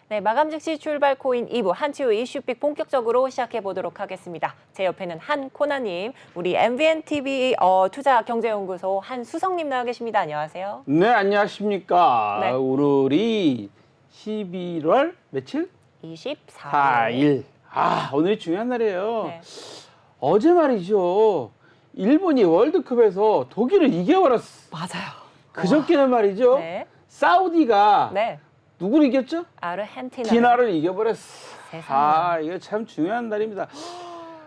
네, 마감 즉시 출발 코인 2부 한치우 이슈픽 본격적으로 시작해 보도록 하겠습니다. 제 옆에는 한코나님, 우리 MBNTV 투자경제연구소 한수성님 나와 계십니다. 안녕하세요. 네, 안녕하십니까. 네. 오늘이 11월 며칠? 24일. 4일. 오늘이 중요한 날이에요. 네. 어제 말이죠. 일본이 월드컵에서 독일을 이겨버렸어. 맞아요. 그저께는 말이죠. 네. 사우디가 네. 누구를 이겼죠? 아르헨티나. 티나를 이겨버렸어. 세상에. 이거 참 중요한 날입니다.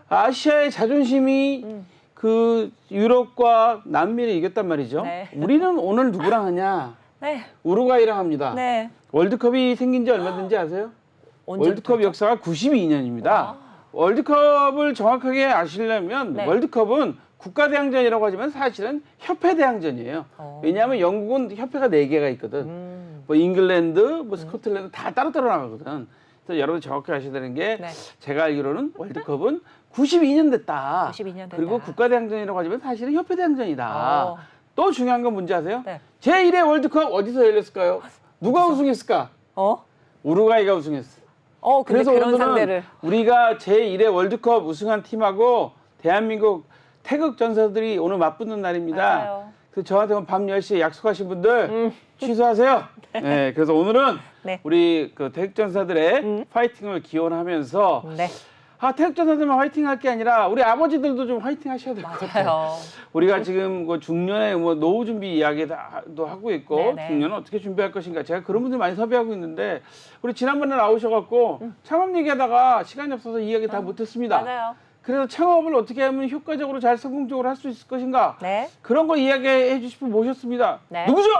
아시아의 자존심이 그 유럽과 남미를 이겼단 말이죠. 네. 우리는 오늘 누구랑 하냐? 네. 우루과이랑 합니다. 네. 월드컵이 생긴 지 얼마 된지 아세요? 월드컵 역사가 92년입니다. 월드컵을 정확하게 아시려면 네. 월드컵은 국가대항전이라고 하지만 사실은 협회대항전이에요. 왜냐하면 영국은 협회가 4개가 있거든. 뭐 잉글랜드, 뭐 스코틀랜드 다 따로따로 나가거든. 그래서 여러분 정확히 아셔야 되는 게 네. 제가 알기로는 월드컵은 92년 됐다. 92년 됐다. 그리고 국가대항전이라고 하지만 사실은 협회대항전이다. 또 중요한 건 뭔지 아세요? 네. 제1회 월드컵 어디서 열렸을까요? 누가 우승했을까? 우루과이가 우승했어. 근데 그래서 그런 오늘은 상대를. 우리가 제1회 월드컵 우승한 팀하고 대한민국 태극 전사들이 오늘 맞붙는 날입니다. 맞아요. 그래서 저한테 밤 10시에 약속하신 분들 취소하세요. 네, 그래서 오늘은 네. 우리 그 태극 전사들의 파이팅을 기원하면서 네. 태극 전사들만 화이팅 할 게 아니라 우리 아버지들도 좀 화이팅 하셔야 될 것 같아요. 맞아요. 우리가 지금 그 중년에 뭐 노후 준비 이야기도 하고 있고 네네. 중년은 어떻게 준비할 것인가 제가 그런 분들 많이 섭외하고 있는데 우리 지난번에 나오셔갖고 창업 얘기하다가 시간이 없어서 이야기 다 못했습니다. 맞아요. 그래서 창업을 어떻게 하면 효과적으로 잘 성공적으로 할 수 있을 것인가 네. 그런 거 이야기해 주실 분 모셨습니다. 네. 누구죠?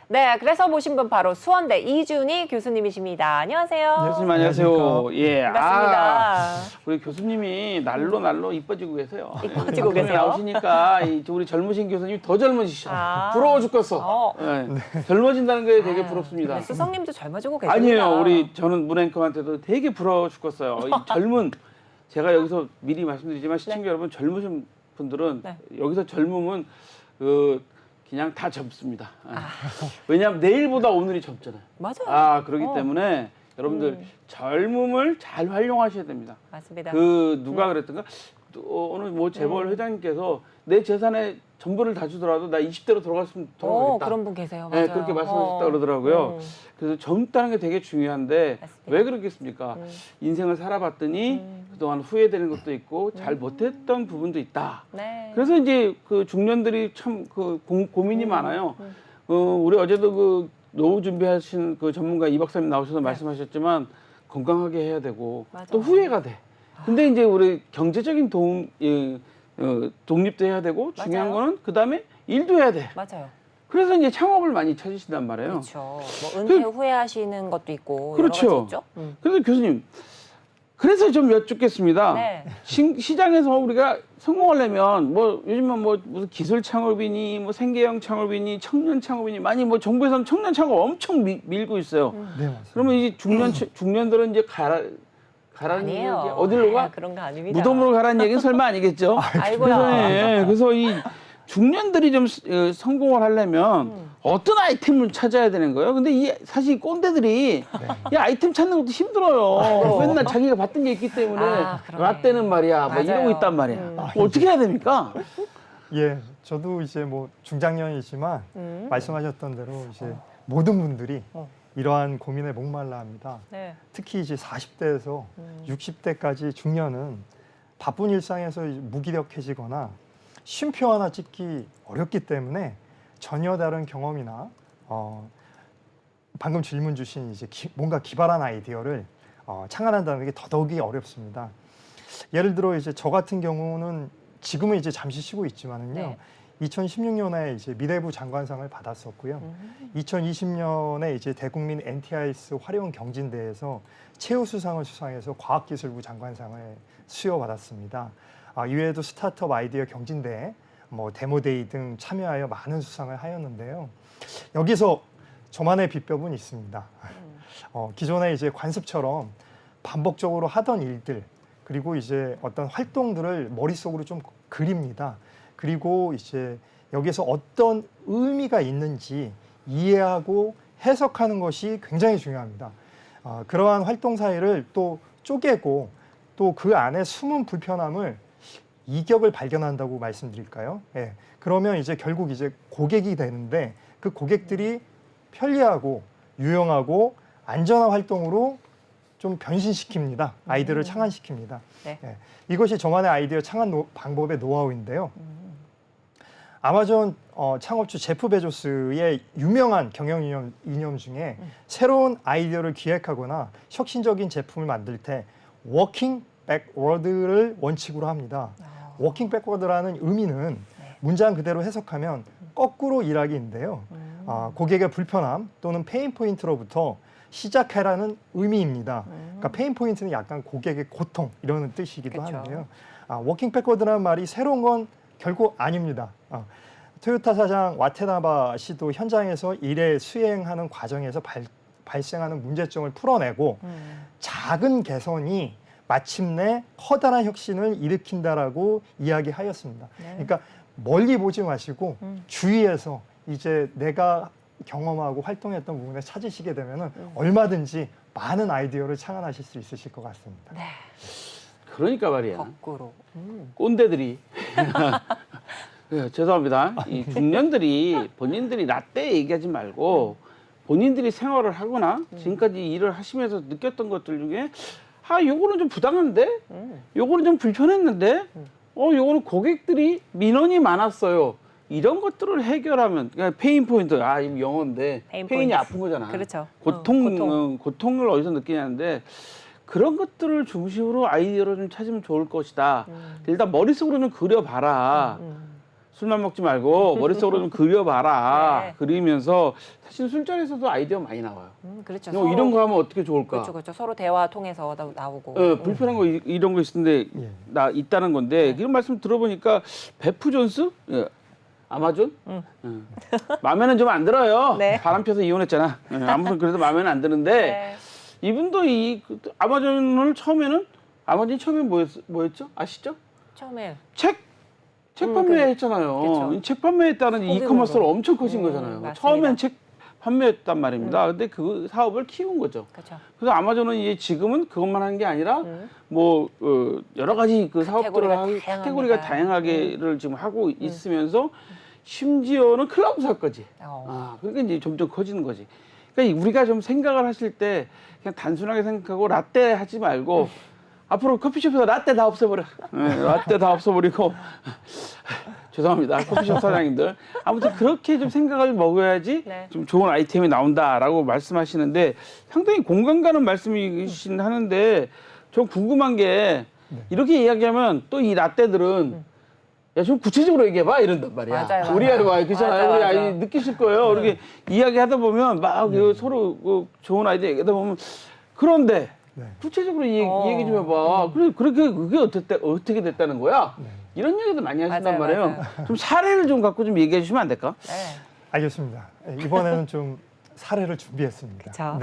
네, 그래서 모신 분 바로 수원대 이준희 교수님이십니다. 안녕하세요. 교수님 안녕하세요. 예, 반갑습니다. 우리 교수님이 날로 이뻐지고 계세요. 이뻐지고 방송에 계세요? 나오시니까 우리 젊으신 교수님 더 젊어지셔. 아. 부러워 죽겠어. 예. 젊어진다는 게 되게 부럽습니다. 근데 수성님도 젊어지고 계십니다. 아니에요. 저는 문앵커한테도 되게 부러워 죽겠어요. 이 젊은 제가 여기서 미리 말씀드리지만 시청자 여러분 젊으신 분들은 네. 여기서 젊으면 그냥 다 젊습니다. 왜냐하면 내일보다 오늘이 젊잖아요. 맞아요. 그렇기 때문에 여러분들 젊음을 잘 활용하셔야 됩니다. 맞습니다. 누가 그랬던가? 오늘 뭐 재벌 회장님께서 내 재산의 전부를 다 주더라도 나 20대로 돌아가겠다. 그런 분 계세요. 맞아요. 네, 그렇게 말씀하셨다 그러더라고요. 그래서 젊다는 게 되게 중요한데 맞습니다. 왜 그러겠습니까? 인생을 살아봤더니 그동안 후회되는 것도 있고 잘 못했던 부분도 있다. 네. 그래서 이제 그 중년들이 참 고민이 많아요. 우리 어제도 그 노후 준비하신 그 전문가 이 박사님 나오셔서 말씀하셨지만 건강하게 해야 되고 맞아. 또 후회가 돼. 근데 이제 우리 경제적인 독립도 해야 되고 중요한 맞아요. 거는 그 다음에 일도 해야 돼. 맞아요. 그래서 이제 창업을 많이 찾으신단 말이에요. 그렇죠. 뭐 은퇴 후회하시는 것도 있고 그렇죠. 여러 가지 있죠. 그래서 교수님, 그래서 좀 여쭙겠습니다. 네. 시장에서 우리가 성공하려면 뭐 요즘은 뭐 무슨 기술 창업이니 뭐 생계형 창업이니 청년 창업이니 많이 뭐 정부에서는 청년 창업 엄청 밀고 있어요. 네, 맞습니다. 그러면 이제 중년들은 이제 가라는 아니에요. 얘기 어디로 가? 그런 거 아닙니다. 무덤으로 가라는 얘기는 설마 아니겠죠? 아이고야. 그래서 이 중년들이 좀 성공을 하려면 어떤 아이템을 찾아야 되는 거예요? 근데 사실 이 꼰대들이 이 아이템 찾는 것도 힘들어요. 맨날 자기가 봤던 게 있기 때문에 그러네. 라떼는 말이야, 뭐 맞아요. 이러고 있단 말이야. 어떻게 해야 됩니까? 예, 저도 이제 뭐 중장년이지만 말씀하셨던 대로 이제 모든 분들이 이러한 고민에 목말라 합니다. 네. 특히 이제 40대에서 60대까지 중년은 바쁜 일상에서 무기력해지거나 쉼표 하나 찍기 어렵기 때문에 전혀 다른 경험이나 방금 질문 주신 이제 뭔가 기발한 아이디어를 창안한다는 게 더더욱이 어렵습니다. 예를 들어 이제 저 같은 경우는 지금은 이제 잠시 쉬고 있지만은요. 네. 2016년에 이제 미래부 장관상을 받았었고요. 2020년에 이제 대국민 NTIS 활용 경진대에서 최우수상을 수상해서 과학기술부 장관상을 수여받았습니다. 이외에도 스타트업 아이디어 경진대, 뭐 데모데이 등 참여하여 많은 수상을 하였는데요. 여기서 저만의 비법은 있습니다. 기존에 이제 관습처럼 반복적으로 하던 일들 그리고 이제 어떤 활동들을 머릿속으로 좀 그립니다. 그리고 이제 여기서 어떤 의미가 있는지 이해하고 해석하는 것이 굉장히 중요합니다. 그러한 활동 사이를 또 쪼개고 또 그 안에 숨은 불편함을 이격을 발견한다고 말씀드릴까요? 예. 그러면 이제 결국 이제 고객이 되는데 그 고객들이 편리하고 유용하고 안전한 활동으로 좀 변신시킵니다. 아이디어를 창안시킵니다. 네. 예. 이것이 저만의 아이디어 창안 방법의 노하우인데요. 아마존 창업주 제프 베조스의 유명한 경영 이념 중에 새로운 아이디어를 기획하거나 혁신적인 제품을 만들 때 워킹 백워드를 원칙으로 합니다. 워킹 백워드라는 의미는 문장 그대로 해석하면 거꾸로 일하기인데요. 고객의 불편함 또는 페인 포인트로부터 시작해라는 의미입니다. 그러니까 페인 포인트는 약간 고객의 고통 이런 뜻이기도 그쵸. 하는데요. 워킹 백워드라는 말이 새로운 건 결국 아닙니다. 토요타 사장 와테나바 씨도 현장에서 일에 수행하는 과정에서 발생하는 문제점을 풀어내고 작은 개선이 마침내 커다란 혁신을 일으킨다라고 이야기하였습니다. 네. 그러니까 멀리 보지 마시고 주위에서 이제 내가 경험하고 활동했던 부분에 찾으시게 되면 얼마든지 많은 아이디어를 창안하실 수 있으실 것 같습니다. 네. 그러니까 말이야. 거꾸로. 꼰대들이 죄송합니다. 이 중년들이 본인들이 라떼 얘기하지 말고 본인들이 생활을 하거나 지금까지 일을 하시면서 느꼈던 것들 중에 요거는 좀 부당한데? 요거는 좀 불편했는데? 요거는 고객들이 민원이 많았어요. 이런 것들을 해결하면, 그러니까 페인 포인트, 이거 영어인데, 페인이 포인트. 아픈 거잖아. 그렇죠. 고통을 어디서 느끼냐는데, 그런 것들을 중심으로 아이디어를 좀 찾으면 좋을 것이다. 일단 머릿속으로 좀 그려봐라. 술만 먹지 말고 머릿속으로 좀 그려봐라. 네. 그리면서 사실 술자리에서도 아이디어 많이 나와요. 그렇죠. 이런 거 하면 어떻게 좋을까? 그렇죠. 서로 대화 통해서 나오고. 불편한 거 이런 거 있는데 있다는 건데 이런 말씀 들어보니까 베프 존스? 아마존? 마음에는 좀 안 들어요. 네. 바람 펴서 이혼했잖아. 아무튼 그래도 마음에는 안 드는데 네. 이분도 아마존을 처음에는 아마존이 처음에 뭐였죠? 아시죠? 처음에 책 판매했잖아요. 그쵸. 이 책 판매했다는 소규모로. 이커머스로 엄청 커진 거잖아요. 맞습니다. 처음엔 책 판매했단 말입니다. 근데 그 사업을 키운 거죠. 그렇죠. 그래서 아마존은 이제 지금은 그것만 하는 게 아니라 여러 가지 그 사업들을 카테고리가 다양하게를 지금 하고 있으면서 심지어는 클라우드 사업까지. 그러니까 이제 점점 커지는 거지. 그러니까 우리가 좀 생각을 하실 때 그냥 단순하게 생각하고 라떼 하지 말고 앞으로 커피숍에서 라떼 다 없애버려. 라떼 다 없애버리고 죄송합니다. 커피숍 사장님들. 아무튼 그렇게 좀 생각을 먹어야지 네. 좀 좋은 아이템이 나온다라고 말씀하시는데 상당히 공감 가는 말씀이신 하는데 좀 궁금한 게 이렇게 이야기하면 또 이 라떼들은 야, 좀 구체적으로 얘기해봐 이런단 말이야. 맞아요. 우리 아이 그렇잖아요. 맞아, 우리 맞아. 아이 느끼실 거예요. 이렇게 이야기하다 보면 막 서로 좋은 아이디어 얘기하다 보면 그런데 구체적으로 얘기 좀 해봐. 그게 어떻게 됐다는 거야? 이런 얘기도 많이 하신단 말이에요. 맞아요. 좀 사례를 좀 갖고 좀 얘기해 주시면 안 될까? 네. 알겠습니다. 이번에는 좀 사례를 준비했습니다. 그쵸.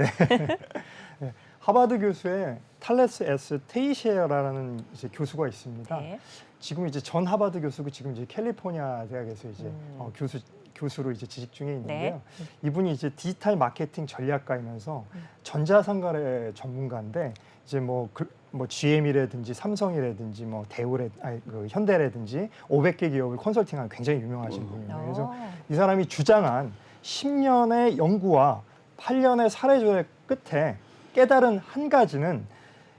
네. 하버드 교수의 탈레스 S. 테이시에라는 이제 교수가 있습니다. 네. 지금 이제 전 하버드 교수고 지금 이제 캘리포니아 대학에서 이제 교수로 이제 재직 중에 있는데요. 이분이 이제 디지털 마케팅 전략가이면서 전자상거래 전문가인데 이제 뭐 GM이라든지 삼성이라든지 뭐 현대라든지 500개 기업을 컨설팅하는 굉장히 유명하신 분이에요. 그래서 이 사람이 주장한 10년의 연구와 8년의 사례조회 끝에 깨달은 한 가지는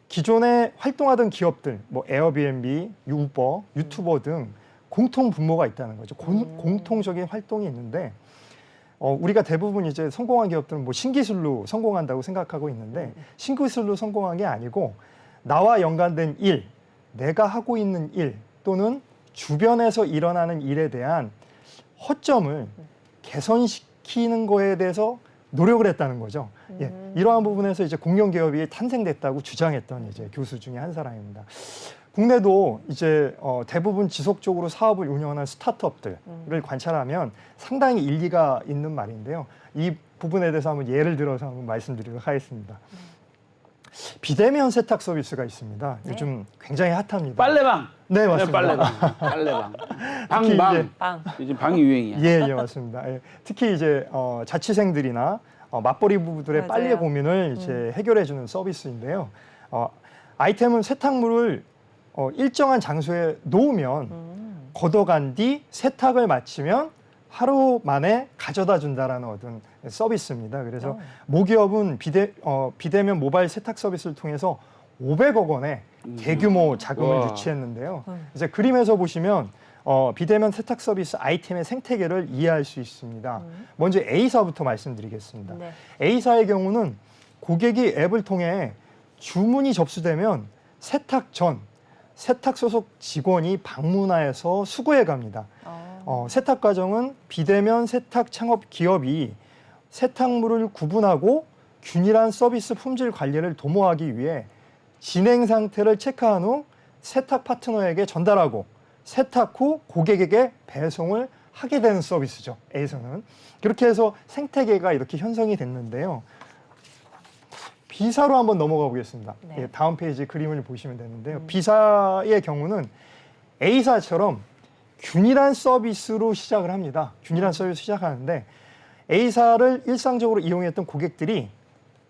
기존에 활동하던 기업들, 뭐 에어비앤비, 우버, 유튜버 등 공통 분모가 있다는 거죠. 공통적인 활동이 있는데 우리가 대부분 이제 성공한 기업들은 뭐 신기술로 성공한다고 생각하고 있는데 신기술로 성공한 게 아니고 나와 연관된 일, 내가 하고 있는 일 또는 주변에서 일어나는 일에 대한 허점을 개선시키는 거에 대해서 노력을 했다는 거죠. 이러한 부분에서 이제 공룡 기업이 탄생됐다고 주장했던 이제 교수 중에 한 사람입니다. 국내도 이제 대부분 지속적으로 사업을 운영하는 스타트업들을 관찰하면 상당히 일리가 있는 말인데요. 이 부분에 대해서 한번 예를 들어서 한번 말씀드리도록 하겠습니다. 비대면 세탁 서비스가 있습니다. 네. 요즘 굉장히 핫합니다. 빨래방. 네, 맞습니다. 빨래방. 빨래방. 특히 방방. 이제- 빵. 요즘 방이 유행이야. 예, 맞습니다. 예. 특히 이제 자취생들이나 맞벌이 부부들의 맞아요. 빨래 고민을 이제 해결해주는 서비스인데요. 아이템은 세탁물을 일정한 장소에 놓으면 걷어간 뒤 세탁을 마치면 하루 만에 가져다 준다라는 어떤 서비스입니다. 그래서 모기업은 비대면 모바일 세탁 서비스를 통해서 500억 원의 대규모 자금을 와. 유치했는데요. 이제 그림에서 보시면 비대면 세탁 서비스 아이템의 생태계를 이해할 수 있습니다. 먼저 A사부터 말씀드리겠습니다. 네. A사의 경우는 고객이 앱을 통해 주문이 접수되면 세탁 전 세탁 소속 직원이 방문하여서 수거해 갑니다. 세탁 과정은 비대면 세탁 창업 기업이 세탁물을 구분하고 균일한 서비스 품질 관리를 도모하기 위해 진행 상태를 체크한 후 세탁 파트너에게 전달하고 세탁 후 고객에게 배송을 하게 되는 서비스죠. A사는. 그렇게 해서 생태계가 이렇게 형성이 됐는데요. B사로 한번 넘어가 보겠습니다. 네. 예, 다음 페이지 그림을 보시면 되는데요. B사의 경우는 A사처럼 균일한 서비스로 시작을 합니다. 균일한 서비스 시작하는데 A사를 일상적으로 이용했던 고객들이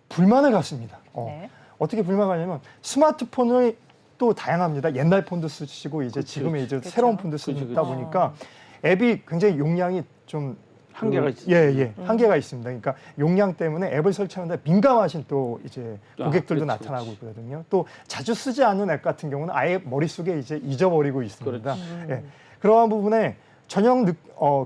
불만을 갖습니다. 네. 어떻게 불만을 가냐면 스마트폰을 또 다양합니다. 옛날 폰도 쓰시고 이제 그치, 지금의 이제 그쵸. 새로운 폰도 쓰다 그치. 보니까 앱이 굉장히 용량이 좀 한계가 있어요. 예, 한계가 있습니다. 그러니까 용량 때문에 앱을 설치하는데 민감하신 또 이제 고객들도 그렇지, 나타나고 그렇지. 있거든요. 또 자주 쓰지 않는 앱 같은 경우는 아예 머릿속에 이제 잊어버리고 있습니다. 그렇지. 예. 그러한 부분에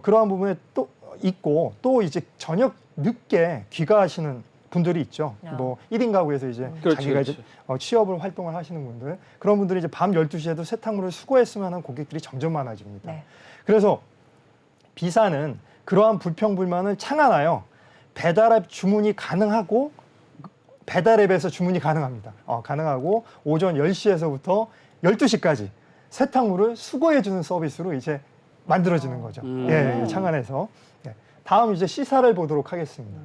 그러한 부분에 또 있고 또 이제 저녁 늦게 귀가하시는 분들이 있죠. 뭐 1인 가구에서 이제 그렇지, 자기가 이제 그렇지. 취업을 활동을 하시는 분들 그런 분들이 이제 밤 12시에도 세탁물을 수거했으면 하는 고객들이 점점 많아집니다. 네. 그래서 B사는 그러한 불평불만을 창안하여 배달앱 주문이 가능하고 배달앱에서 주문이 가능합니다. 가능하고 오전 10시에서부터 12시까지 세탁물을 수거해주는 서비스로 이제 만들어지는 거죠. 예, 창안해서. 예. 다음 이제 C사를 보도록 하겠습니다.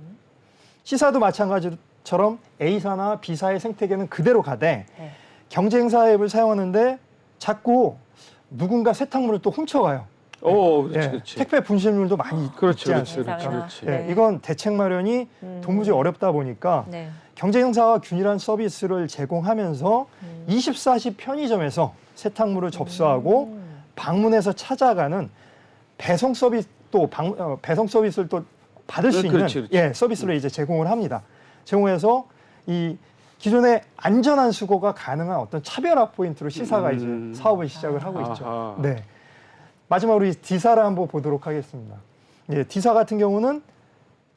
C사도 마찬가지처럼 A사나 B사의 생태계는 그대로 가되 네. 경쟁사 앱을 사용하는데 자꾸 누군가 세탁물을 또 훔쳐가요. 오, 그렇지, 예, 그렇지. 택배 분실물도 많이 그렇지, 있지 그렇지, 않습니까? 그렇지, 그렇지. 예, 네. 이건 대책 마련이 도무지 어렵다 보니까 네. 경쟁사와 균일한 서비스를 제공하면서 24시 편의점에서 세탁물을 접수하고 방문해서 찾아가는 배송 서비스 배송 서비스를 또 받을 수 있는 그렇지, 그렇지. 예, 서비스를 이제 제공을 합니다. 제공해서 이 기존의 안전한 수거가 가능한 어떤 차별화 포인트로 C사가 이제 사업을 시작을 하고 있죠. 아하. 네. 마지막으로 이 D사를 한번 보도록 하겠습니다. 예, D사 같은 경우는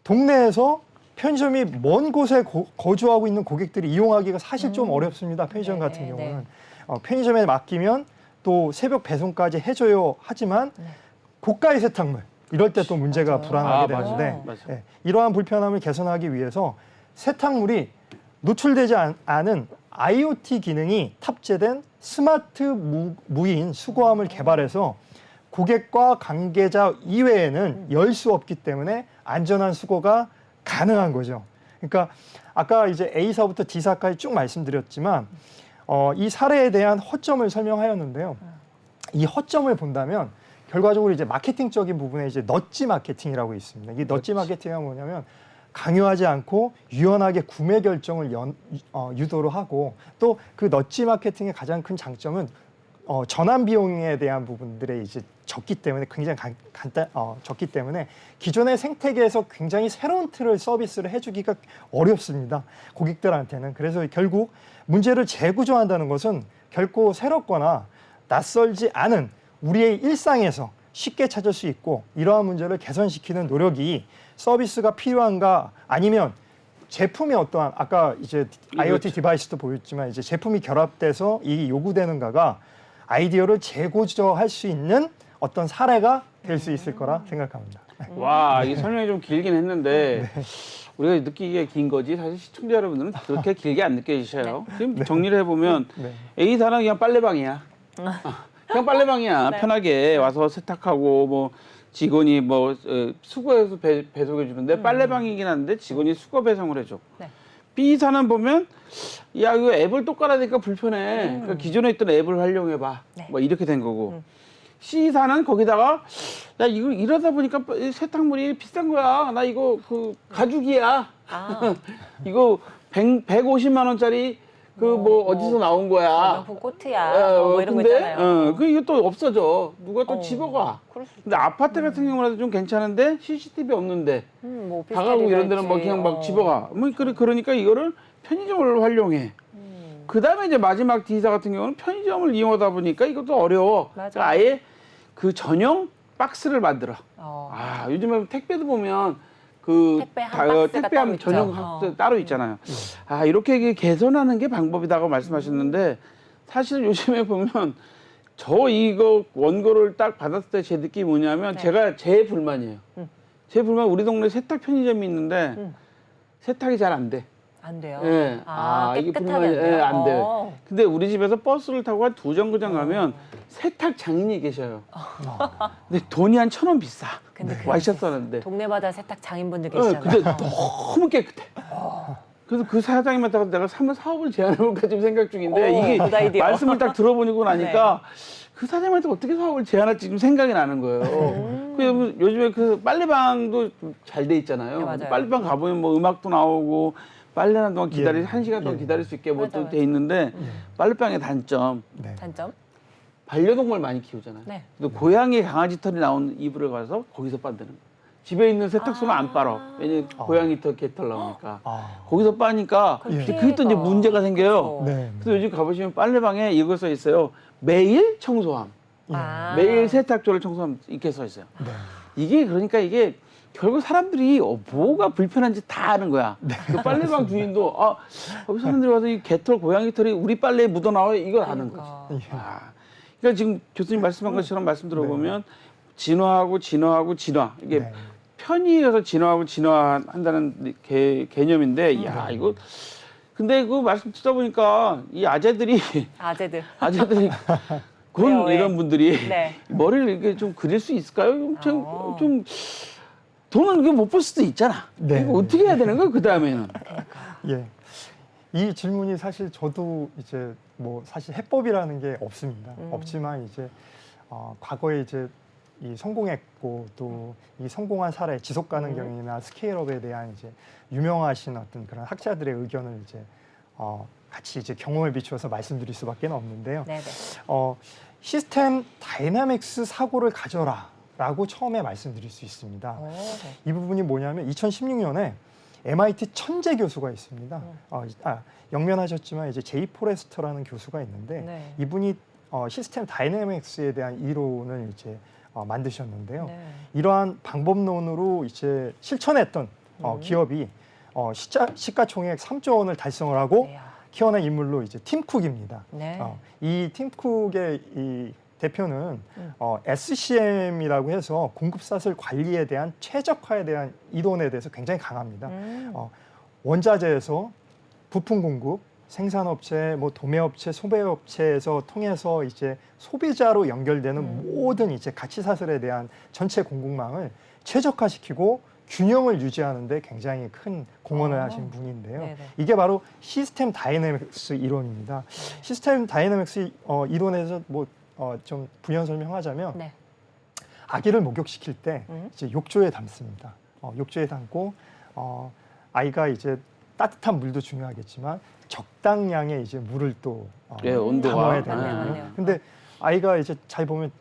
동네에서 편의점이 먼 곳에 거주하고 있는 고객들이 이용하기가 사실 좀 어렵습니다. 편의점 네, 같은 네. 경우는 편의점에 맡기면 또 새벽 배송까지 해줘요 하지만 고가의 세탁물 이럴 때 또 문제가 맞아요. 불안하게 맞아요. 되는데 맞아요. 예, 이러한 불편함을 개선하기 위해서 세탁물이 노출되지 않은 IoT 기능이 탑재된 스마트 무인 수거함을 개발해서 고객과 관계자 이외에는 열 수 없기 때문에 안전한 수거가 가능한 거죠. 그러니까 아까 이제 A사부터 D사까지 쭉 말씀드렸지만 이 사례에 대한 허점을 설명하였는데요. 이 허점을 본다면 결과적으로 이제 마케팅적인 부분에 이제 넛지 마케팅이라고 있습니다. 이 넛지 마케팅은 뭐냐면 강요하지 않고 유연하게 구매 결정을 유도를 하고 또 그 넛지 마케팅의 가장 큰 장점은 전환 비용에 대한 부분들에 이제 적기 때문에 굉장히 적기 때문에 기존의 생태계에서 굉장히 새로운 틀을 서비스를 해주기가 어렵습니다. 고객들한테는. 그래서 결국 문제를 재구조한다는 것은 결코 새롭거나 낯설지 않은 우리의 일상에서 쉽게 찾을 수 있고 이러한 문제를 개선시키는 노력이 서비스가 필요한가 아니면 제품이 어떠한 아까 이제 IoT 디바이스도 보였지만 이제 제품이 결합돼서 이 요구되는가가 아이디어를 재고조할 수 있는 어떤 사례가 될 수 있을 거라 생각합니다. 와, 이 설명이 좀 길긴 했는데 우리가 느끼기에 긴 거지 사실 시청자 여러분들은 그렇게 길게 안 느껴지셔요. 지금 정리를 해보면 네. A사는 그냥 빨래방이야. 그냥 빨래방이야. 네. 편하게 와서 세탁하고 뭐 직원이 뭐 수거해서 배송해 주는데 빨래방이긴 한데 직원이 수거 배송을 해줘. 네. B사는 보면 야 이거 앱을 또 깔아야 불편해. 그러니까 기존에 있던 앱을 활용해봐. 네. 뭐 이렇게 된 거고. C사는 거기다가 야 이거 이러다 보니까 세탁물이 비싼 거야. 나 이거 그 가죽이야. 아. 이거 150만 원짜리 그 뭐 어디서 나온 거야. 명품 코트야. 뭐 이런 거 있잖아요. 그 이거 또 없어져. 누가 또 집어가. 그럴 수 있죠. 근데 아파트 같은 경우라도 좀 괜찮은데 CCTV 없는데 뭐 오피스텔이랄지. 다가구 이런 데는 뭐 그냥 막 집어가. 뭐 그러니까 이거를 편의점을 활용해. 그다음에 이제 마지막 D사 같은 경우는 편의점을 이용하다 보니까 이것도 어려워. 맞아. 그러니까 아예 그 전용 박스를 만들어. 어. 아 요즘에 택배도 보면 그 택배 한 박스가 따로 전용 있죠. 박스 따로 있잖아요. 아 이렇게 개선하는 게 방법이라고 말씀하셨는데 사실 요즘에 보면 저 이거 원고를 딱 받았을 때 제 느낌이 뭐냐면 네. 제가 제 불만이에요. 제 불만 우리 동네 세탁 편의점이 있는데 세탁이 잘 안 돼. 안 돼요. 예. 이게 깨끗하게 안 불만이- 돼요. 예, 안 돼. 어. 근데 우리 집에서 버스를 타고 한 2정거장 가면 세탁 장인이 계셔요. 근데 돈이 한 1,000원 비싸. 근데 그 와이셔츠 하는데. 동네마다 세탁 장인분들 예, 계시잖아요. 근데 너무 깨끗해. 그래서 그 사장님한테 내가 한번 사업을 제안해볼까 지금 생각 중인데 굿 이게 아이디어. 말씀을 딱 들어보니고 나니까 그 사장님한테 어떻게 사업을 제안할지 지금 생각이 나는 거예요. 그 요즘에 그 빨래방도 잘 돼 있잖아요. 네, 맞아요. 빨래방 가보면 뭐 음악도 나오고 빨래하는 동안 예. 1시간 동안 예. 기다릴 수 있게 맞아, 뭐또 맞아. 돼 있는데 빨래방의 단점 네. 단점? 반려동물 많이 키우잖아요. 네. 근데 고양이 강아지 털이 나온 이불을 가서 거기서 빤다는 거예요. 집에 있는 세탁소는 안 빨아. 왜냐면 고양이 털, 개털 나오니까. 거기서 빠니까 예. 그게 또 이제 문제가 생겨요. 어. 네. 그래서 요즘 가보시면 빨래방에 이거 써 있어요. 매일 청소함. 매일 세탁조를 청소함 이렇게 써 있어요. 네. 이게 그러니까 이게 결국 사람들이 뭐가 불편한지 다 아는 거야. 그 빨래방 주인도 여기 사람들이 와서 이 개털, 고양이 털이 우리 빨래에 묻어 나와요. 이걸 아는 거지. 그러니까. 그러니까 지금 교수님 말씀한 것처럼 말씀 들어보면 진화하고 진화 이게 네. 편의에서 진화하고 진화한다는 개념인데 야 이거 근데 그 말씀 듣다 보니까 이 아재들이 아재들. 군 왜? 이런 분들이 네. 머리를 이렇게 좀 그릴 수 있을까요? 좀 돈은 이게 못 벌 수도 있잖아. 네. 이거 어떻게 해야 되는 거야? 그 다음에는. 예. 이 질문이 사실 저도 이제 뭐 사실 해법이라는 게 없습니다. 없지만 이제 과거에 이제 이 성공했고 또 이 성공한 사례, 지속 가능성이나 스케일업에 대한 이제 유명하신 어떤 그런 학자들의 의견을 이제 같이 이제 경험에 비추어서 말씀드릴 수밖에 없는데요. 네네. 시스템 다이나믹스 사고를 가져라라고 처음에 말씀드릴 수 있습니다. 오. 이 부분이 뭐냐면 2016년에 MIT 천재 교수가 있습니다. 영면하셨지만 이제 제이 포레스터라는 교수가 있는데 네. 이분이 시스템 다이내믹스에 대한 이론을 이제 만드셨는데요. 네. 이러한 방법론으로 이제 실천했던 기업이 시가총액 3조 원을 달성을 하고 이야. 키워낸 인물로 이제 팀 쿡입니다. 네. 이 팀 쿡의 이 대표는 SCM이라고 해서 공급사슬 관리에 대한 최적화에 대한 이론에 대해서 굉장히 강합니다. 원자재에서 부품 공급, 생산업체, 뭐 도매업체, 소매업체에서 통해서 이제 소비자로 연결되는 모든 이제 가치사슬에 대한 전체 공급망을 최적화시키고 균형을 유지하는데 굉장히 큰 공헌을 하신 분인데요. 네네. 이게 바로 시스템 다이내믹스 이론입니다. 시스템 다이내믹스 이론에서 뭐 좀 부연 설명하자면 네. 아기를 목욕시킬 때 이제 욕조에 담습니다. 욕조에 담고 아이가 이제 따뜻한 물도 중요하겠지만 적당량의 이제 물을 또 온도가. 담아야 맞네요, 되거든요. 맞네요. 근데 아이가 이제 잘 보면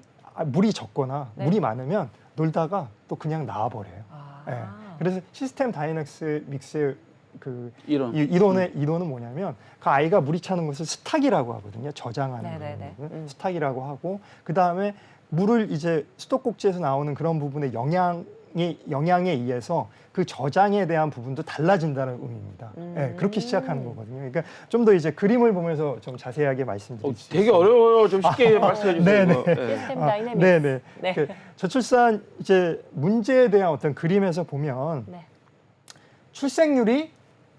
물이 적거나 네. 물이 많으면 놀다가 또 그냥 나와버려요. 아. 예. 그래서 시스템 다이내믹스의 그 이론. 이론은 뭐냐면 그 아이가 물이 차는 것을 스탁이라고 하거든요. 저장하는 네네네. 부분을 스탁이라고 하고 그 다음에 물을 이제 수도꼭지에서 나오는 그런 부분의 영향에 의해서 그 저장에 대한 부분도 달라진다는 의미입니다. 예, 그렇게 시작하는 거거든요. 그러니까 좀 더 이제 그림을 보면서 좀 자세하게 말씀드릴 수 되게 있어요. 어려워요. 좀 쉽게 말씀해 주세요. 네네. 이거. 예. 시스템 다이내믹스. 네네. 네. 그 저출산 이제 문제에 대한 어떤 그림에서 보면 네. 출생률이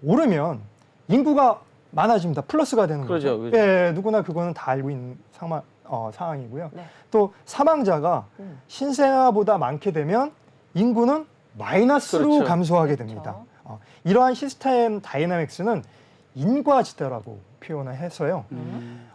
오르면 인구가 많아집니다. 플러스가 되는 그렇죠, 거죠. 그렇죠. 예, 누구나 그거는 다 알고 있는 상황이고요. 네. 또 사망자가 신생아보다 많게 되면 인구는 마이너스로 그렇죠. 감소하게 그렇죠. 됩니다. 이러한 시스템 다이나믹스는 인과지대라고 표현을 해서요.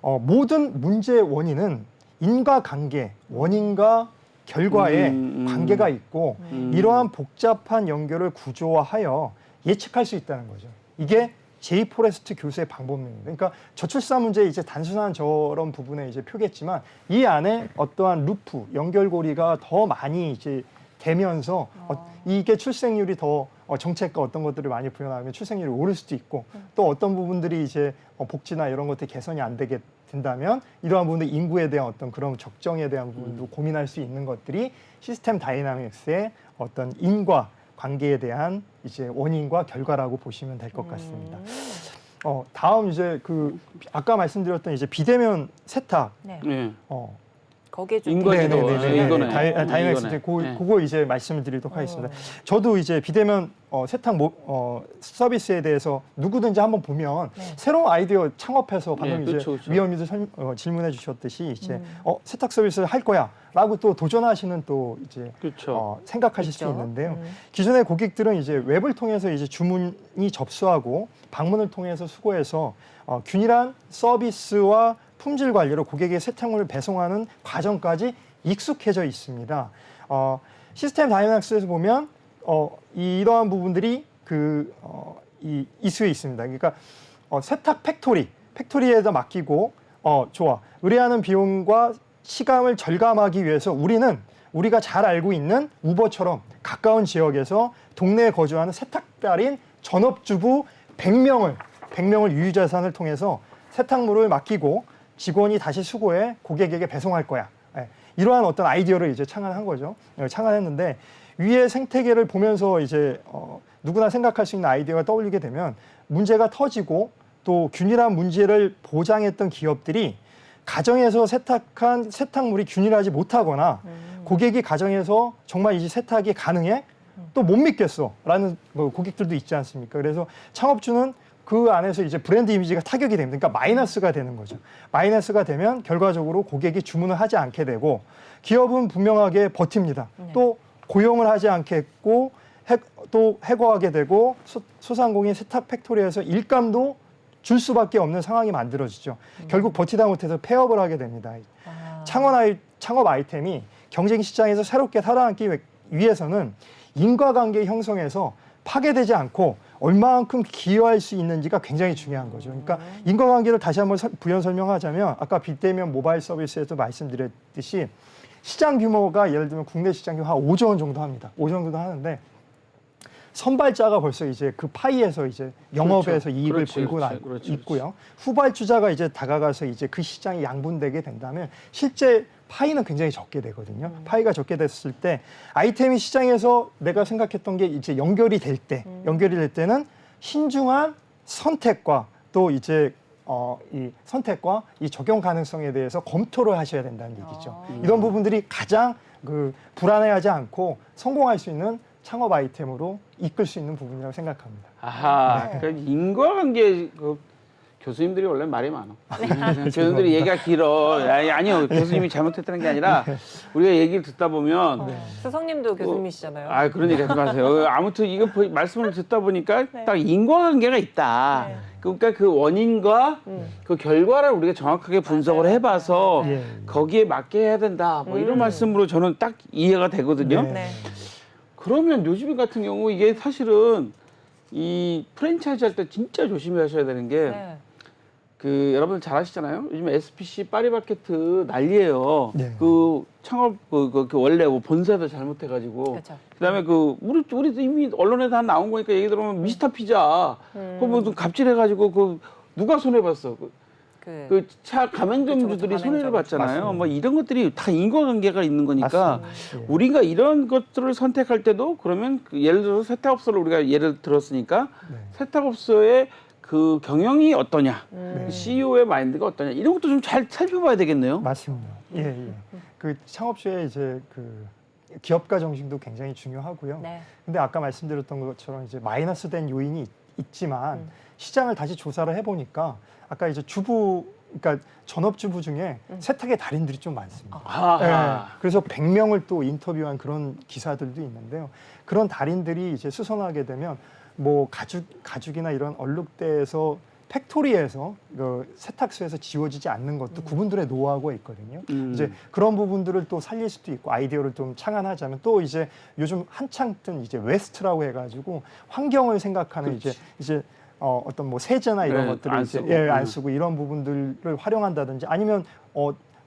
모든 문제의 원인은 인과관계, 원인과 결과에 관계가 있고 이러한 복잡한 연결을 구조화하여 예측할 수 있다는 거죠. 이게 제이 포레스트 교수의 방법론입니다. 그러니까 저출산 문제의 이제 단순한 저런 부분에 이제 표겠지만 이 안에 어떠한 루프, 연결고리가 더 많이 이제 되면서 이게 출생률이 더 정책과 어떤 것들을 많이 부여하면 출생률이 오를 수도 있고 또 어떤 부분들이 이제 복지나 이런 것들 개선이 안 되게 된다면 이러한 부분들 인구에 대한 어떤 그런 적정에 대한 부분도 고민할 수 있는 것들이 시스템 다이나믹스의 어떤 인과 관계에 대한 이제 원인과 결과라고 보시면 될 것 같습니다. 다음 이제 그 아까 말씀드렸던 이제 비대면 세탁. 네. 네. 거기에 좀 인과지도. 이거네. 다이나믹스 이거네. 그거 이제 말씀을 드리도록 하겠습니다. 저도 이제 비대면 세탁 서비스에 대해서 누구든지 한번 보면 새로운 아이디어 창업해서 방금 이제 그렇죠. 위원님도 질문해 주셨듯이 이제 세탁 서비스를 할 거야라고 또 도전하시는 또 이제 그렇죠. 생각하실 있죠. 수 있는데요. 기존의 고객들은 이제 웹을 통해서 이제 주문이 접수하고 방문을 통해서 수거해서 균일한 서비스와 품질 관리로 고객의 세탁물을 배송하는 과정까지 익숙해져 있습니다. 시스템 다이나믹스에서 보면 이러한 부분들이 이 이슈에 있습니다. 그러니까 세탁 팩토리에다 맡기고 좋아. 의뢰하는 비용과 시간을 절감하기 위해서 우리가 잘 알고 있는 우버처럼 가까운 지역에서 동네에 거주하는 세탁달인 전업주부 100명을 유유자산을 통해서 세탁물을 맡기고 직원이 다시 수거해 고객에게 배송할 거야. 이러한 어떤 아이디어를 이제 창안한 거죠. 창안했는데 위의 생태계를 보면서 이제 누구나 생각할 수 있는 아이디어가 떠올리게 되면 문제가 터지고 또 균일한 문제를 보장했던 기업들이 가정에서 세탁한 세탁물이 균일하지 못하거나 고객이 가정에서 정말 이 세탁이 가능해? 또 못 믿겠어라는 고객들도 있지 않습니까? 그래서 창업주는 그 안에서 이제 브랜드 이미지가 타격이 됩니다. 그러니까 마이너스가 되는 거죠. 마이너스가 되면 결과적으로 고객이 주문을 하지 않게 되고 기업은 분명하게 버팁니다. 또 고용을 하지 않겠고 또 해고하게 되고 소상공인 세탁 팩토리에서 일감도 줄 수밖에 없는 상황이 만들어지죠. 결국 버티다 못해서 폐업을 하게 됩니다. 창업 아이템이 경쟁 시장에서 새롭게 살아남기 위해서는 인과관계 형성에서 파괴되지 않고 얼마만큼 기여할 수 있는지가 굉장히 중요한 거죠. 그러니까 인과관계를 다시 한번 부연 설명하자면 아까 비대면 모바일 서비스에도 말씀드렸듯이 시장 규모가 예를 들면 국내 시장 규모 한 5조 원 정도 합니다. 5조 원 정도 하는데 선발자가 벌써 이제 그 파이에서 이제 영업에서 이익을 벌고 있고요. 후발주자가 이제 다가가서 이제 그 시장이 양분되게 된다면 실제 파이는 굉장히 적게 되거든요. 파이가 적게 됐을 때 아이템이 시장에서 내가 생각했던 게 이제 연결이 될 때는 신중한 선택과 또 이제 이 선택과 이 적용 가능성에 대해서 검토를 하셔야 된다는 얘기죠. 이런 부분들이 가장 불안해하지 않고 성공할 수 있는 창업 아이템으로 이끌 수 있는 부분이라고 생각합니다. 아하, 그러니까 인과관계 교수님들이 원래 말이 많아. 교수님들이 얘기가 길어. 아니요, 교수님이 잘못했다는 게 아니라 우리가 얘기를 듣다 보면 수성님도 교수님이시잖아요. 그런 얘기 하지 마세요. 아무튼 이거 말씀을 듣다 보니까 딱 인과관계가 있다. 그러니까 그 원인과 그 결과를 우리가 정확하게 분석을 해봐서 거기에 맞게 해야 된다. 뭐 이런 말씀으로 저는 딱 이해가 되거든요. 네. 그러면 요즘 같은 경우 이게 사실은 이 프랜차이즈 할 때 진짜 조심하셔야 되는 게 여러분 잘 아시잖아요. 요즘 SPC 파리바게트 난리예요. 그 창업 그 원래 본사도 잘못해가지고. 그렇죠. 그다음에 우리도 이미 언론에 다 나온 거니까 얘기 들어보면 미스터 피자 그거 뭐 갑질해가지고 누가 손해 봤어? 그 차 가맹점주들이 그쵸, 손해를 봤잖아요. 맞습니다. 뭐 이런 것들이 다 인과관계가 있는 거니까 우리가 이런 것들을 선택할 때도 그러면 예를 들어서 세탁업소를 우리가 예를 들었으니까 세탁업소의 그 경영이 어떠냐, CEO의 마인드가 어떠냐 이런 것도 좀 잘 살펴봐야 되겠네요. 맞습니다. 그 창업주의 이제 기업가 정신도 굉장히 중요하고요. 근데 아까 말씀드렸던 것처럼 이제 마이너스된 요인이 있지만 시장을 다시 조사를 해보니까 아까 이제 그러니까 전업주부 중에 세탁의 달인들이 좀 많습니다. 그래서 100명을 또 인터뷰한 그런 기사들도 있는데요. 그런 달인들이 이제 수선하게 되면 뭐 가죽이나 이런 얼룩대에서 팩토리에서 그 세탁소에서 지워지지 않는 것도 그분들의 노하우가 있거든요. 이제 그런 부분들을 또 살릴 수도 있고 아이디어를 좀 창안하자면 또 이제 요즘 한창 뜬 이제 웨스트라고 해가지고 환경을 생각하는 이제 어떤 뭐 세제나 이런 네, 것들을 안 이제 쓰고. 안 쓰고 이런 부분들을 활용한다든지 아니면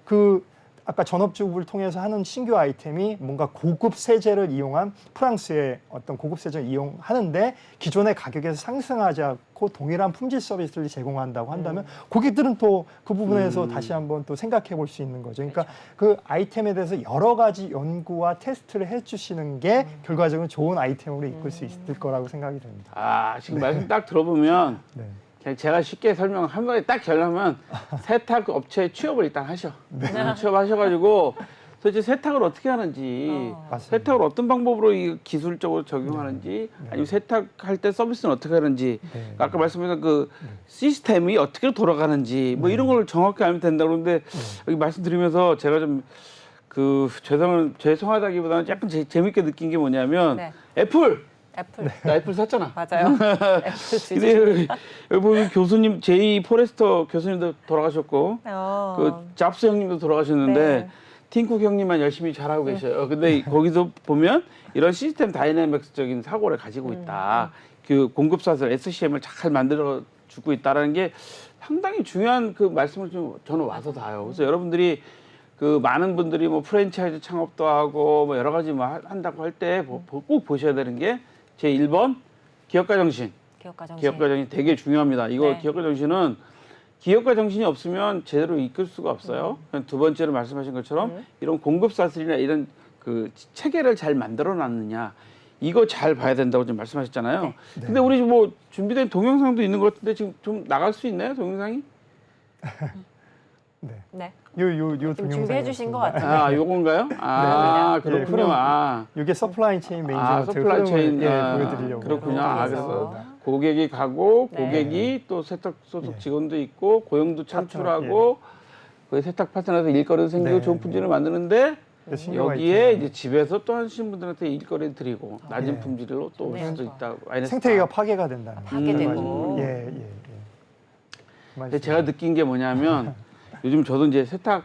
그 아까 전업주부를 통해서 하는 신규 아이템이 뭔가 고급 세제를 이용한 프랑스의 어떤 고급 세제를 이용하는데 기존의 가격에서 상승하지 않고 동일한 품질 서비스를 제공한다고 한다면 고객들은 또 그 부분에서 다시 한번 또 생각해 볼 수 있는 거죠. 그러니까 그 아이템에 대해서 여러 가지 연구와 테스트를 해주시는 게 결과적으로 좋은 아이템으로 이끌 수 있을 거라고 생각이 됩니다. 아, 지금 말씀 딱 들어보면 네. 그냥 제가 쉽게 설명 한 번에 딱 하려면 세탁 업체에 취업을 일단 하셔. 취업하셔가지고 도대체 세탁을 어떻게 하는지, 맞습니다. 세탁을 어떤 방법으로 이 기술적으로 적용하는지, 아니면 세탁할 때 서비스는 어떻게 하는지, 네. 아까 말씀드린 그 시스템이 어떻게 돌아가는지, 뭐 이런 걸 정확히 알면 된다고 그러는데 여기 말씀드리면서 제가 좀 죄송하다기보다는 약간 재밌게 느낀 게 뭐냐면 네. 애플! 애플. 나 애플 샀잖아. 맞아요. 애플 주주. 근데 여기 보면 교수님 제이 포레스터 교수님도 돌아가셨고 그 잡스 형님도 돌아가셨는데 네. 팀쿡 형님만 열심히 잘하고 계셔요. 근데 거기서 보면 이런 시스템 다이내믹스적인 사고를 가지고 있다. 그 공급사들 SCM을 잘 만들어 주고 있다라는 게 상당히 중요한 그 말씀을 좀 저는 와서 닿아요. 그래서 여러분들이 그 많은 분들이 뭐 프랜차이즈 창업도 하고 뭐 여러 가지 뭐 한다고 할 때 꼭 보셔야 되는 게 제 1번 기업가 정신. 기업가 정신. 기업가 정신 되게 중요합니다. 이거 네. 기업가 정신은 기업가 정신이 없으면 제대로 이끌 수가 없어요. 두 번째로 말씀하신 것처럼 이런 공급사들이나 이런 그 체계를 잘 만들어 놨느냐 이거 잘 봐야 된다고 지금 말씀하셨잖아요. 네. 근데 우리 뭐 준비된 동영상도 있는 것 같은데 지금 좀 나갈 수 있나요, 동영상이? 네. 네. 요 좀 준비해 주신 것 동영상이었습니다. 같아요. 아, 요건가요? 아, 네. 그렇군요. 그럼 아. 이게 서플라이 체인 매니지먼트 서플라이 체인 보여드리려고 그렇군요. 아, 그래서 그렇습니다. 고객이 가고 네. 고객이 또 세탁 소속 예. 직원도 있고 고용도 창출하고 그 세탁 파트너에서 일거리도 생기고 네. 좋은 품질을 만드는데 신규 여기에 아이템. 이제 집에서 또 하시는 분들한테 일거리 드리고 낮은 네. 품질로 또 올 좋네요. 수도 있다. 생태계가 파괴가 된다는 파괴되고. 예. 근데 제가 느낀 게 뭐냐면 요즘 저도 이제 세탁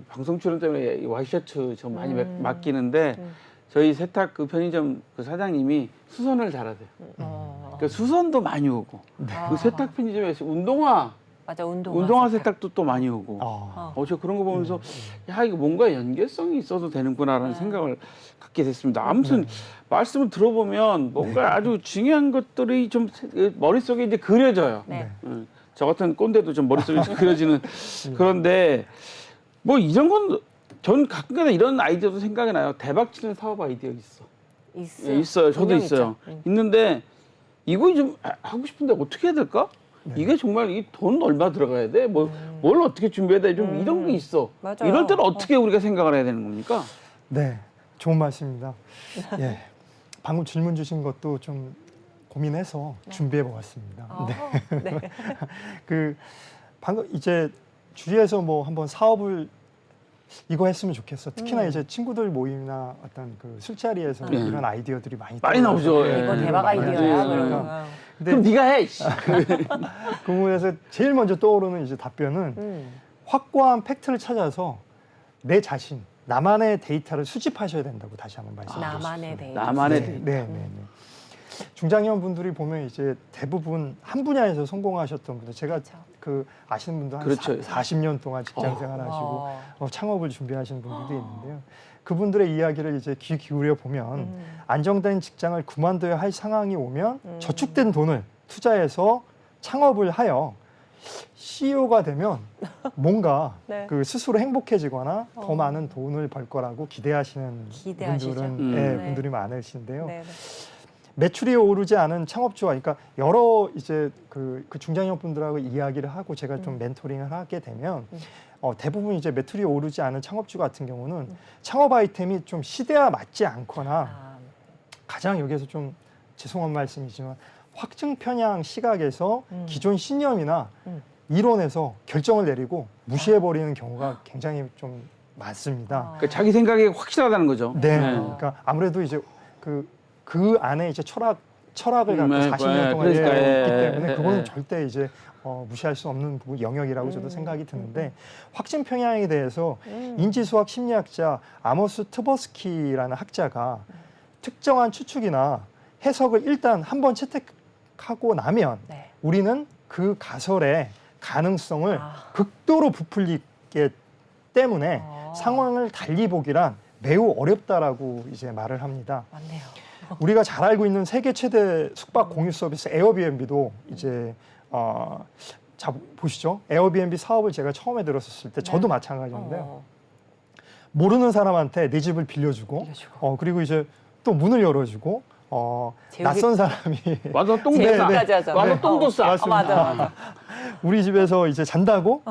방송 출연 때문에 이 와이셔츠 좀 많이 맡기는데 저희 세탁 그 편의점 그 사장님이 수선을 잘하세요. 그러니까 수선도 많이 오고 그 세탁 편의점에서 맞아, 운동화 세탁도 또 많이 오고. 저 그런 거 보면서 야 이거 뭔가 연계성이 있어도 되는구나라는 생각을 갖게 됐습니다. 아무튼 말씀을 들어보면 뭔가 아주 중요한 것들이 좀 머릿속에 이제 그려져요. 네. 저 같은 꼰대도 좀 머릿속에 그려지는 그런데 뭐 이런 건 전 가끔가다 이런 아이디어도 생각이 나요. 대박치는 사업 아이디어 있어. 예, 있어요. 저도 분명 있어요. 있죠. 있는데 이거 좀 하고 싶은데 어떻게 해야 될까? 이게 정말 이 돈 얼마 들어가야 돼? 뭘 어떻게 준비해야 돼? 좀 이런 게 있어. 맞아요. 이럴 때는 어떻게 우리가 생각을 해야 되는 겁니까? 네, 좋은 말씀입니다. 예, 방금 질문 주신 것도 좀 고민해서 준비해 보았습니다. 네. 그 방금 이제 주위에서 뭐 한번 사업을 이거 했으면 좋겠어. 특히나 이제 친구들 모임이나 어떤 그 술자리에서 이런 아이디어들이 많이 나오죠. 예. 이거 대박 아이디어야. 예. 그러면. 그럼 네가 해. 그 부분에서 제일 먼저 떠오르는 이제 답변은 확고한 팩트를 찾아서 내 자신, 나만의 데이터를 수집하셔야 된다고 다시 한번 말씀드리겠습니다. 나만의 데이터. 나만의 네, 데이터. 네. 중장년 분들이 보면 이제 대부분 한 분야에서 성공하셨던 분들, 제가 그 아시는 분도 한 그렇죠. 40년 동안 직장 생활하시고 창업을 준비하시는 분들도 있는데요. 그분들의 이야기를 이제 귀 기울여 보면 안정된 직장을 그만둬야 할 상황이 오면 저축된 돈을 투자해서 창업을 하여 CEO가 되면 뭔가 네. 그 스스로 행복해지거나 더 많은 돈을 벌 거라고 기대하시는 기대하시죠. 분들은 네. 분들이 많으신데요. 네. 매출이 오르지 않은 창업주와, 그러니까 여러 이제 그 중장년 분들하고 이야기를 하고 제가 좀 멘토링을 하게 되면 대부분 이제 매출이 오르지 않은 창업주 같은 경우는 창업 아이템이 좀 시대와 맞지 않거나 가장 여기에서 좀 죄송한 말씀이지만 확증 편향 시각에서 기존 신념이나 이론에서 결정을 내리고 무시해버리는 경우가 굉장히 좀 많습니다. 그러니까 자기 생각이 확실하다는 거죠. 네. 그러니까 아무래도 이제 그 안에 이제 철학 철학을 갖고 40년 동안 그러니까, 해왔기 예, 때문에 예, 그거는 예. 절대 이제 무시할 수 없는 영역이라고 저도 생각이 드는데 확증 평양에 대해서 인지수학 심리학자 아모스 트버스키라는 학자가 특정한 추측이나 해석을 일단 한번 채택하고 나면 네. 우리는 그 가설의 가능성을 아. 극도로 부풀리기 때문에 상황을 달리 보기란 매우 어렵다라고 이제 말을 합니다. 맞네요. 우리가 잘 알고 있는 세계 최대 숙박 공유 서비스 에어비앤비도 이제 자 보시죠. 에어비앤비 사업을 제가 처음에 들었을 때 저도 마찬가지인데요. 모르는 사람한테 내 집을 빌려주고, 그리고 이제 또 문을 열어주고, 낯선 사람이 와서 똥도 네, 싸. 재우기까지 하잖아요. 와서 똥도 싸. 맞습니다. 맞아. 우리 집에서 이제 잔다고,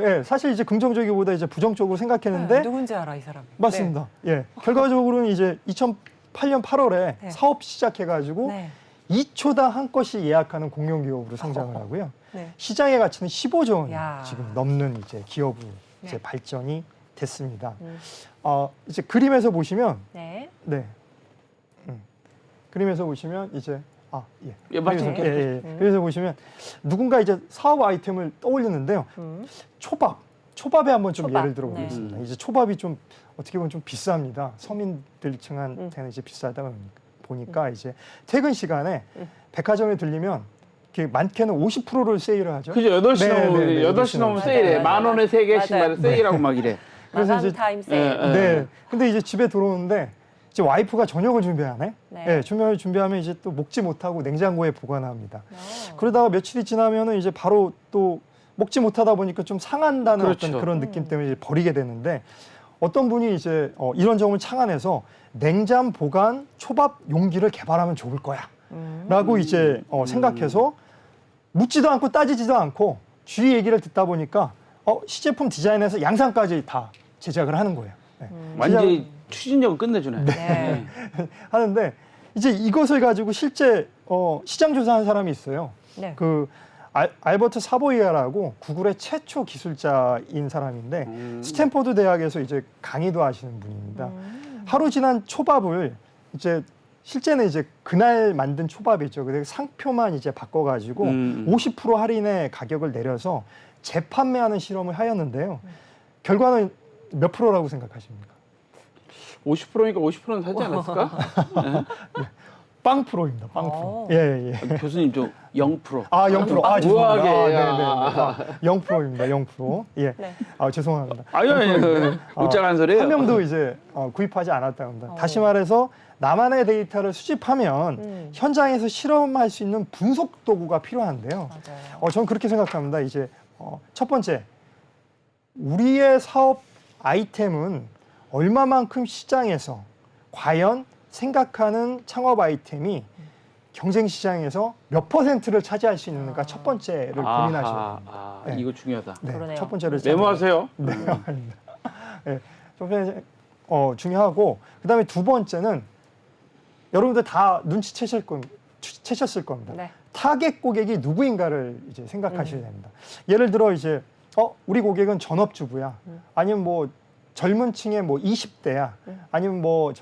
예, 사실 이제 긍정적이보다 이제 부정적으로 생각했는데 누군지 알아 이 사람이. 맞습니다. 예, 결과적으로는 이제 2008년 8월에 네. 사업 시작해가지고 네. 2초당 한 건씩 예약하는 공룡 기업으로 성장을 하고요. 네. 시장의 가치는 15조 원 야. 지금 넘는 이제 기업으로 이제 네. 발전이 됐습니다. 이제 그림에서 보시면 네. 네. 그림에서 보시면 이제 예. 예, 맞죠. 그래서 보시면 누군가 이제 사업 아이템을 떠올리는데요. 초밥에 한번 좀 초밥. 예를 들어 보겠습니다. 이제 초밥이 좀 어떻게 보면 좀 비쌉니다. 서민들층한테는 이제 비싸다 보니까 이제 퇴근 시간에 백화점에 들리면 이렇게 많게는 50%를 세일을 하죠. 그죠. 8시 네, 넘으면, 네, 네, 8시 넘으면 맞아요, 세일해. 맞아요. 10,000원에 3개씩 맞아요. 막 세일하고 막 이래. 그래서 마감 이제- 타임 세일. 네. 근데 이제 집에 들어오는데 이제 와이프가 저녁을 준비하네. 네. 네. 저녁을 준비하면 이제 또 먹지 못하고 냉장고에 보관합니다. 그러다가 며칠이 지나면은 이제 바로 또 먹지 못하다 보니까 좀 상한다는 그렇죠. 어떤 그런 느낌 때문에 이제 버리게 되는데 어떤 분이 이제 이런 점을 창안해서 냉장 보관 초밥 용기를 개발하면 좋을 거야라고 이제 생각해서 묻지도 않고 따지지도 않고 주위 얘기를 듣다 보니까 시제품 디자인에서 양상까지 다 제작을 하는 거예요. 네. 완전히 추진력을 끝내주네. 네. 하는데 이제 이것을 가지고 실제 시장 조사한 사람이 있어요. 네. 그 알버트 사보이아라고 구글의 최초 기술자인 사람인데 스탠퍼드 대학에서 이제 강의도 하시는 분입니다. 하루 지난 초밥을 이제 실제는 이제 그날 만든 초밥이죠. 그래서 상표만 이제 바꿔가지고 50% 할인의 가격을 내려서 재판매하는 실험을 하였는데요. 결과는 몇 프로라고 생각하십니까? 50%니까 50%는 사지 않았을까? 빵 프로입니다. 빵 프로. 예. 교수님 좀 0%. 0%. 죄송합니다. 우아하게. 네네. 0%입니다. 0%. 예. 네. 죄송합니다. 아니요. 웃자간 소리예요. 한 명도 이제 구입하지 않았다고 합니다. 다시 말해서 나만의 데이터를 수집하면 현장에서 실험할 수 있는 분석 도구가 필요한데요. 맞아요. 저는 그렇게 생각합니다. 이제 첫 번째, 우리의 사업 아이템은 얼마만큼 시장에서 과연 생각하는 창업 아이템이 경쟁 시장에서 몇 %를 차지할 수 있는가 첫 번째를 고민하셔야 됩니다. 네. 이거 중요하다. 네, 그러네요. 첫 번째를 메모하세요. 네, 아닙니다. 네, 첫 번째 중요하고 그다음에 두 번째는 여러분들 다 눈치채셨을 겁니다. 네. 타겟 고객이 누구인가를 이제 생각하셔야 됩니다. 예를 들어 이제 우리 고객은 전업주부야. 아니면 뭐 젊은 층의 뭐 20대야. 아니면 뭐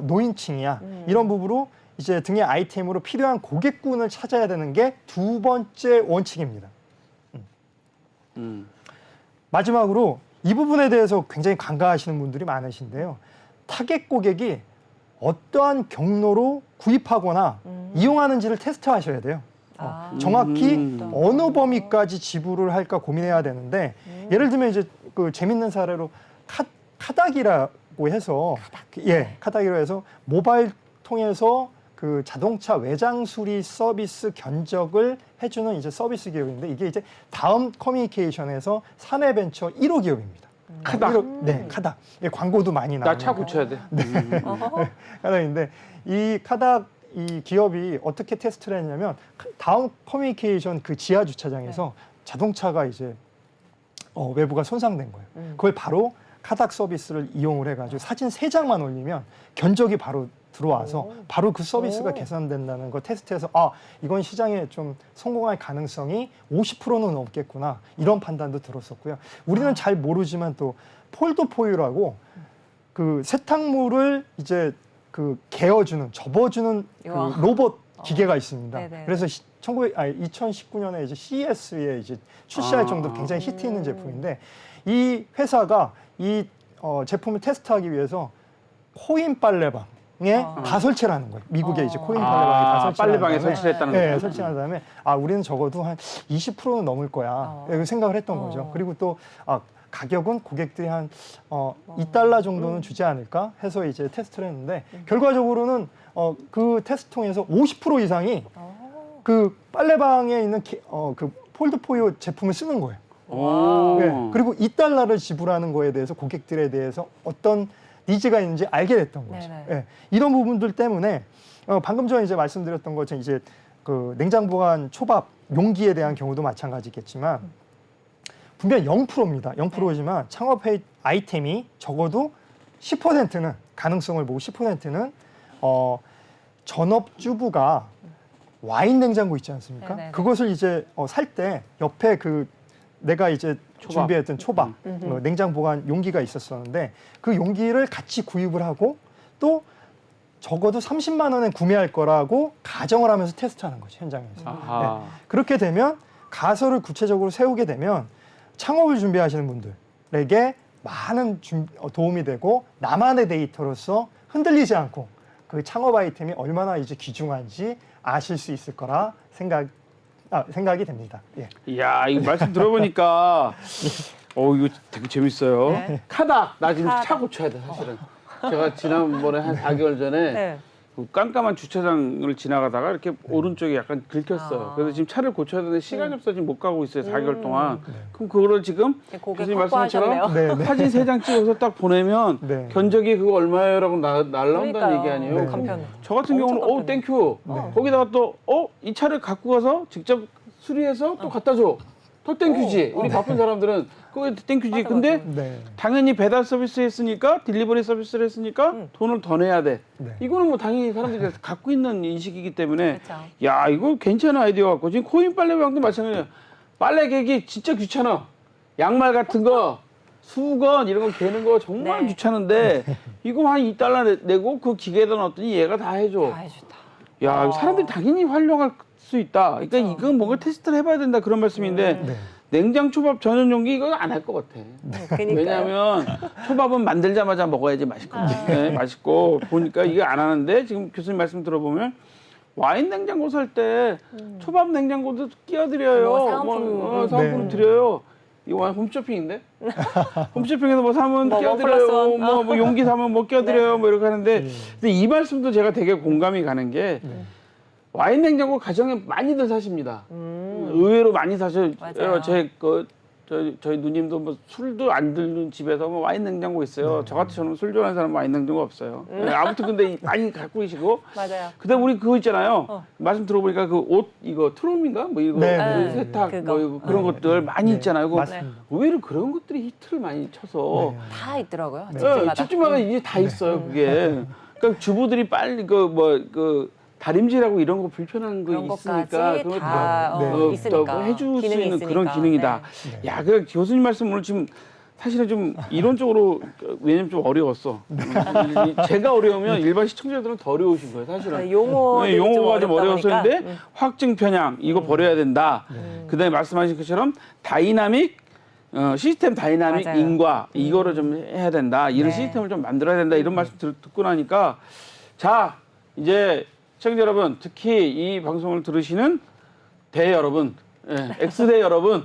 노인층이야. 이런 부분으로 이제 등의 아이템으로 필요한 고객군을 찾아야 되는 게 두 번째 원칙입니다. 마지막으로 이 부분에 대해서 굉장히 간과하시는 분들이 많으신데요. 타겟 고객이 어떠한 경로로 구입하거나 이용하는지를 테스트하셔야 돼요. 정확히 어느 범위까지 지불을 할까 고민해야 되는데 예를 들면 이제 그 재밌는 사례로 카닥이라고 해서 카닥이라고 해서 모바일 통해서 그 자동차 외장 수리 서비스 견적을 해주는 이제 서비스 기업인데 이게 이제 다음 커뮤니케이션에서 사내 벤처 1호 기업입니다. 카닥. 네, 카닥. 광고도 많이 나오는. 나 차 고쳐야 돼. 카닥인데 이 카닥 이 기업이 어떻게 테스트를 했냐면 다음 커뮤니케이션 그 지하 주차장에서 자동차가 이제 외부가 손상된 거예요. 그걸 바로 카닥 서비스를 이용을 해가지고 사진 3장만 올리면 견적이 바로 들어와서 바로 그 서비스가 개선된다는 거 테스트해서 이건 시장에 좀 성공할 가능성이 50%는 넘겠구나 이런 판단도 들었었고요. 우리는 잘 모르지만 또 폴더포유라고 그 세탁물을 이제 그 개어주는 접어주는 그 로봇 기계가 있습니다. 네네. 그래서 2019년에 이제 CES에 이제 출시할 정도로 굉장히 히트 있는 제품인데 이 회사가 이 제품을 테스트하기 위해서 코인 빨래방에 다 설치를 하는 거예요. 미국에 이제 코인 빨래방에 다 설치를 빨래방에 한 다음에 설치를 했다는 네, 거죠. 설치한 다음에 우리는 적어도 한 20%는 넘을 거야. 이렇게 생각을 했던 거죠. 그리고 또 가격은 고객들이 한 $2 정도는 주지 않을까 해서 이제 테스트를 했는데 결과적으로는 그 테스트 통해서 50% 이상이 그 빨래방에 있는 그 폴드포유 제품을 쓰는 거예요. 오. 네. 그리고 $2를 지불하는 거에 대해서 고객들에 대해서 어떤 니즈가 있는지 알게 됐던 거죠. 네. 이런 부분들 때문에 방금 전에 이제 말씀드렸던 것처럼 이제 그 냉장 보관 초밥 용기에 대한 경우도 마찬가지겠지만 분명 0%입니다. 0%지만 창업 아이템이 적어도 10%는 가능성을 보고 10%는 전업주부가 와인 냉장고 있지 않습니까? 네네네. 그것을 이제 살 때 옆에 그 내가 이제 준비했던 초밥, 냉장 보관 용기가 있었었는데 그 용기를 같이 구입을 하고 또 적어도 30만 원에 구매할 거라고 가정을 하면서 테스트하는 거죠, 현장에서. 아하. 네. 그렇게 되면 가설을 구체적으로 세우게 되면 창업을 준비하시는 분들에게 많은 도움이 되고 나만의 데이터로서 흔들리지 않고 그 창업 아이템이 얼마나 이제 귀중한지 아실 수 있을 거라 생각이 됩니다. 예. 이야, 이 말씀 들어보니까 이거 되게 재밌어요. 네. 카닥, 나 지금 카닥. 차 고쳐야 돼, 사실은. 제가 지난번에 한 4개월 전에 네. 그 깜깜한 주차장을 지나가다가 이렇게 오른쪽에 약간 긁혔어요. 그래서 지금 차를 고쳐야 되는데 시간이 없어 지금 못 가고 있어요. 4개월 동안. 그럼 그거를 지금 고객 교수님 말씀하셨처럼 확보하셨네요. 네, 네. 사진 3장 찍어서 딱 보내면 네. 견적이 그거 얼마예요라고 날라온다는 그러니까요. 얘기 아니에요. 네. 그럼 간편. 저 같은 경우는 엄청 땡큐. 거기다가 또 이 차를 갖고 가서 직접 수리해서 또 갖다 줘. 더 땡큐지. 우리 바쁜 사람들은 그거 땡큐지. 맞아, 근데 맞아. 네. 당연히 배달 서비스 했으니까 딜리버리 서비스를 했으니까 돈을 더 내야 돼. 네. 이거는 뭐 당연히 사람들이 갖고 있는 인식이기 때문에 그렇죠. 야 이거 괜찮은 아이디어 같고 지금 코인 빨래방도 마찬가지예요. 빨래 개기 진짜 귀찮아. 양말 같은 거 수건 이런 거 개는 거 정말 네. 귀찮은데 이거 한 $2 내고 그 기계에다 넣었더니 얘가 다 해줘. 다 해준다. 야 사람들이 당연히 활용할 수 있다. 그러니까 그렇죠. 이건 뭔가 테스트를 해봐야 된다 그런 말씀인데 네. 냉장 초밥 전용 용기 이거 안 할 것 같아. 그러니까요. 왜냐하면 초밥은 만들자마자 먹어야지 맛있거든요. 네, 맛있고 보니까 이게 안 하는데 지금 교수님 말씀 들어보면 와인 냉장고 살 때 초밥 냉장고도 끼워드려요. 뭐 사은품. 사은품 네. 드려요. 이거 완전 홈쇼핑인데? 홈쇼핑에서 뭐 사면 뭐 원 플러스 끼워드려요. 원. 뭐 용기 사면 뭐 끼워드려요. 뭐 이렇게 하는데 네. 근데 이 말씀도 제가 되게 공감이 가는 게 와인 냉장고 가정에 많이들 사십니다. 의외로 많이 사셔요. 맞아요. 저희 누님도 뭐 술도 안 드는 집에서 뭐 와인 냉장고 있어요. 저 같은 술 좋아하는 사람 와인 냉장고 없어요. 네, 아무튼 근데 많이 갖고 계시고. 맞아요. 그다음 우리 그거 있잖아요. 말씀 들어보니까 그 옷 이거 트롬인가 뭐 이거 네, 그 네. 세탁 그거. 뭐 이거 그런 것들 많이 네, 있잖아요. 그거 맞습니다. 의외로 그런 것들이 히트를 많이 쳐서 다 있더라고요. 네. 집집마다. 집집마다 이게 다 있어요. 그게. 그러니까 주부들이 빨리 다림질하고 이런 거 불편한 거 그런 있으니까 것까지 그거 다 네. 있으니까. 해줄 수 기능이 있는 그런 있으니까. 기능이다. 네. 야, 그 교수님 말씀 오늘 지금 사실은 좀 이론적으로 왜냐면 좀 어려웠어. 제가 어려우면 일반 시청자들은 더 어려우신 거예요, 사실은. 네, 용어들이 용어가 좀 어렵다 어려웠었는데 보니까. 확증 편향 이거 버려야 된다. 그다음에 말씀하신 것처럼 다이나믹 시스템 다이나믹 맞아요. 인과 이거를 좀 해야 된다. 이런 네. 시스템을 좀 만들어야 된다. 이런 말씀 듣고 나니까 자 이제 시청자 여러분, 특히 이 방송을 들으시는 대 여러분, X대 여러분,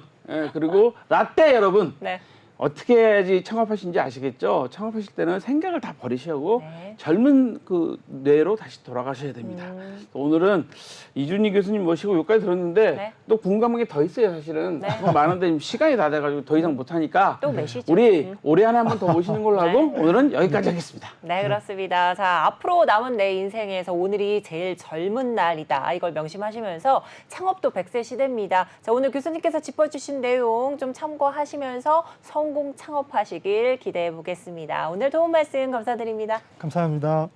그리고 라떼 여러분, 네. 어떻게 해야지 창업하신지 아시겠죠? 창업하실 때는 생각을 다 버리시고 네. 젊은 그 뇌로 다시 돌아가셔야 됩니다. 오늘은 이준희 교수님 모시고 여기까지 들었는데 네. 또 궁금한 게 더 있어요, 사실은. 네. 더 많은데 지금 시간이 다 돼가지고 더 이상 못하니까 또 몇이죠? 우리 올해 안에 한 번 더 모시는 걸로 하고 네. 오늘은 여기까지 하겠습니다. 네, 그렇습니다. 자, 앞으로 남은 내 인생에서 오늘이 제일 젊은 날이다. 이걸 명심하시면서 창업도 100세 시대입니다. 자, 오늘 교수님께서 짚어주신 내용 좀 참고하시면서 성공 창업하시길 기대해 보겠습니다. 오늘 도움 말씀 감사드립니다. 감사합니다.